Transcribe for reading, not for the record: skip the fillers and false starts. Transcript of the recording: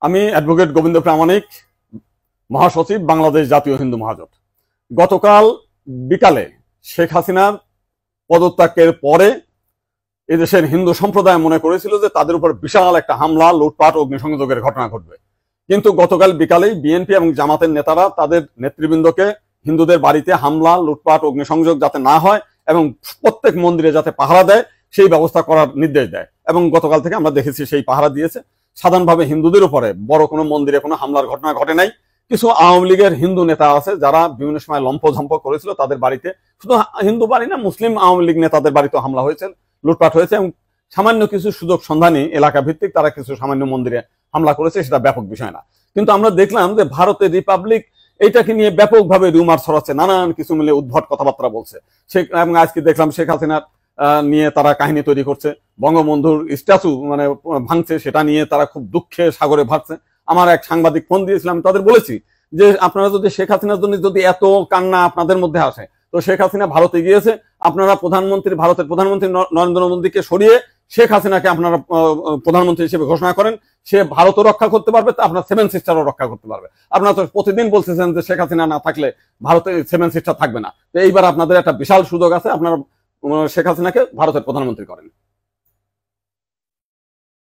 আমি অ্যাডভোকেট গোবিন্দ প্রামাণিক, মহাসচিব, বাংলাদেশ জাতীয় হিন্দু মহাজোট। গতকাল বিকালে শেখ হাসিনার পদত্যাগের পরে এদেশের হিন্দু সম্প্রদায় মনে করেছিল যে তাদের উপর বিশাল একটা হামলা, লুটপাট, অগ্নিসংযোগের ঘটনা ঘটবে। কিন্তু গতকাল বিকালেই বিএনপি এবং জামাতের নেতারা তাদের নেতৃবৃন্দকে হিন্দুদের বাড়িতে হামলা, লুটপাট, অগ্নিসংযোগ যাতে না হয় এবং প্রত্যেক মন্দিরে যাতে পাহারা দেয় সেই ব্যবস্থা করার নির্দেশ দেয়। এবং গতকাল থেকে আমরা দেখেছি সেই পাহারা দিয়েছে। সাধারণভাবে হিন্দুদের উপরে বড় কোনো মন্দিরে কোনো হামলার ঘটনা ঘটে নাই। কিছু আওয়ামী লীগের হিন্দু নেতা আছে যারা বিভিন্ন সময় লম্পঝম্প করেছিল, তাদের বাড়িতে, শুধু হিন্দু বাড়ি না, মুসলিম আওয়ামী লীগ নেতাদের বাড়িতেও হামলা হয়েছে, লুটপাট হয়েছে এবং সামান্য কিছু সুযোগ সন্ধানী এলাকা ভিত্তিক তারা কিছু সামান্য মন্দিরে হামলা করেছে, সেটা ব্যাপক বিষয় না। কিন্তু আমরা দেখলাম যে ভারতের রিপাবলিক এইটাকে নিয়ে ব্যাপকভাবে রুমার ছড়াচ্ছে, নানান কিছু মিলে উদ্ভট কথাবার্তা বলছে। এবং আজকে দেখলাম শেখ হাসিনার নিয়ে তারা কাহিনী তৈরি করছে, বঙ্গবন্ধুর স্ট্যাচু ভাঙছে, সেটা নিয়ে তারা খুব দুঃখে সাগরে ভাসছে। আমার এক সাংবাদিক ফোন দিয়েছিলাম, তাদের বলেছি যে আপনারা যদি শেখ হাসিনার জন্য যদি এত কান্না আপনাদের মধ্যে আসে, তো শেখ হাসিনা ভারতে গিয়েছে, আপনারা ভারতের প্রধানমন্ত্রী নরেন্দ্র মোদীকে সরিয়ে শেখ হাসিনাকে আপনারা প্রধানমন্ত্রী হিসেবে ঘোষণা করেন, সে ভারতও রক্ষা করতে পারবে, আপনার সেভেন সিস্টারও রক্ষা করতে পারবে। আপনারা তো প্রতিদিন বলতেছেন যে শেখ হাসিনা না থাকলে ভারতে সেভেন সিস্টার থাকবে না। তো এইবার আপনাদের একটা বিশাল সুযোগ আছে, আপনারা শেখ হাসিনাকে ভারতের প্রধানমন্ত্রী করেন।